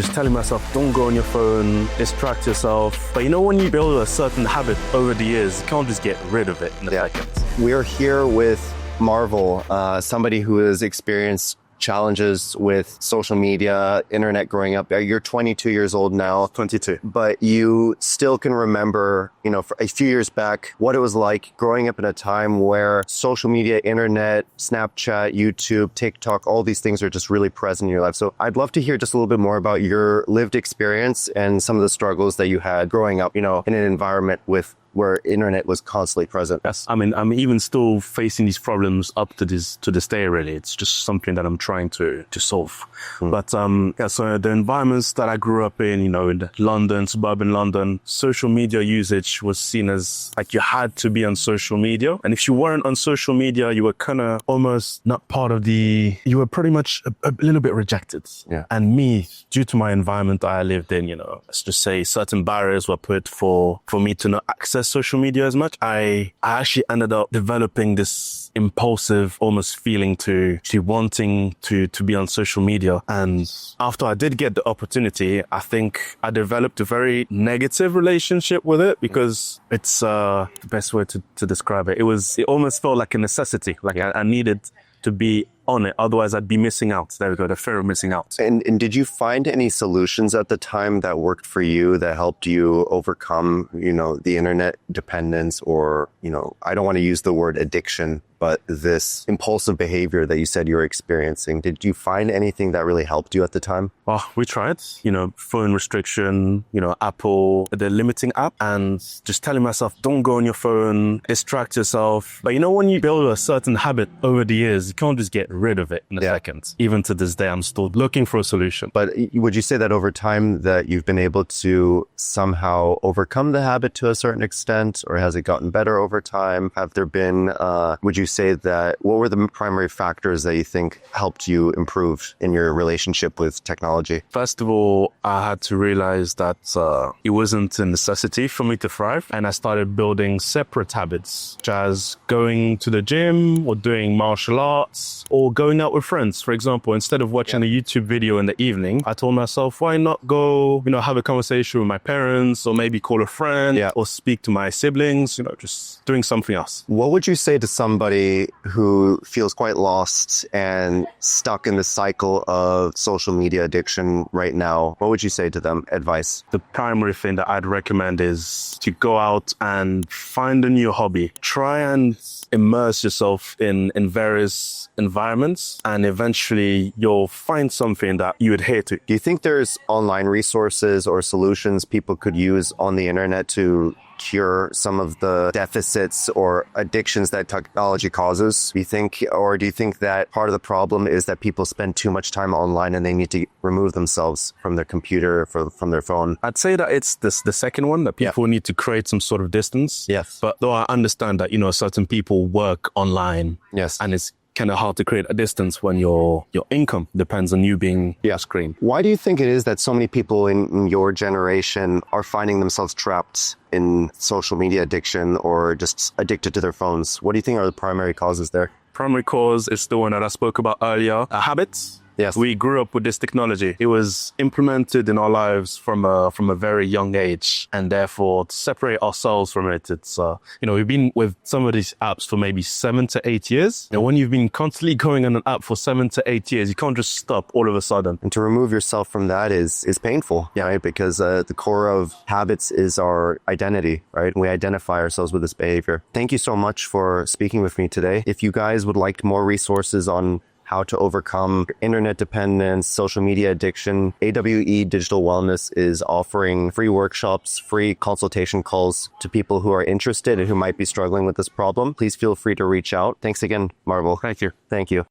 just telling myself, don't go on your phone, distract yourself. But when you build a certain habit over the years, you can't just get rid of it in a second. We're here with Marvel, somebody who has experienced challenges with social media, internet growing up. You're 22 years old now. 22. But you still can remember, for a few years back, what it was like growing up in a time where social media, internet, Snapchat, YouTube, TikTok, all these things are just really present in your life. So I'd love to hear just a little bit more about your lived experience and some of the struggles that you had growing up, in an environment where internet was constantly present. Yes, I'm even still facing these problems up to this day, really. It's just something that I'm trying to solve. But so the environments that I grew up in, in London, suburban London, social media usage was seen as like you had to be on social media. And if you weren't on social media, you were kind of almost not part of you were pretty much a little bit rejected. Yeah. And me, due to my environment I lived in, let's just say certain barriers were put for me to not access social media as much. I actually ended up developing this impulsive almost feeling to wanting to be on social media. And after I did get the opportunity, I think I developed a very negative relationship with it because it's the best way to describe it. It almost felt like a necessity. Like I needed to be on it. Otherwise, I'd be missing out. There we go. The fear of missing out. And did you find any solutions at the time that worked for you that helped you overcome, the internet dependence or, I don't want to use the word addiction, but this impulsive behavior that you said you were experiencing? Did you find anything that really helped you at the time? Well, we tried, phone restriction, Apple, the limiting app, and just telling myself, don't go on your phone, distract yourself. But when you build a certain habit over the years, you can't just get rid of it in a second. Even to this day, I'm still looking for a solution. But would you say that over time that you've been able to somehow overcome the habit to a certain extent, or has it gotten better over time? Have there been, would you say that, what were the primary factors that you think helped you improve in your relationship with technology? First of all, I had to realize that it wasn't a necessity for me to thrive. And I started building separate habits, such as going to the gym or doing martial arts or going out with friends. For example, instead of watching a YouTube video in the evening, I told myself, why not go, have a conversation with my parents or maybe call a friend or speak to my siblings, just doing something else. What would you say to somebody who feels quite lost and stuck in the cycle of social media addiction right now? What would you say to them? Advice? The primary thing that I'd recommend is to go out and find a new hobby. Try and immerse yourself in various environments, and eventually you'll find something that you adhere to. Do you think there's online resources or solutions people could use on the internet to cure some of the deficits or addictions that technology causes? Do you think that part of the problem is that people spend too much time online and they need to remove themselves from their computer, from their phone? I'd say that it's the second one, that people need to create some sort of distance. Yes. But though I understand that, certain people work online. Yes. And it's kind of hard to create a distance when your income depends on you being on screen. Why do you think it is that so many people in your generation are finding themselves trapped in social media addiction or just addicted to their phones? What do you think are the primary causes there? Primary cause is the one that I spoke about earlier, habits. Yes. We grew up with this technology. It was implemented in our lives from a very young age, and therefore to separate ourselves from it, it's we've been with some of these apps for maybe 7 to 8 years. When you've been constantly going on an app for 7 to 8 years, you can't just stop all of a sudden. And to remove yourself from that is painful, right? Because the core of habits is our identity, right? We identify ourselves with this behavior. Thank you so much for speaking with me today. If you guys would like more resources on how to overcome internet dependence, social media addiction, AWE Digital Wellness is offering free workshops, free consultation calls to people who are interested and who might be struggling with this problem. Please feel free to reach out. Thanks again, Marvel. Thank you. Thank you.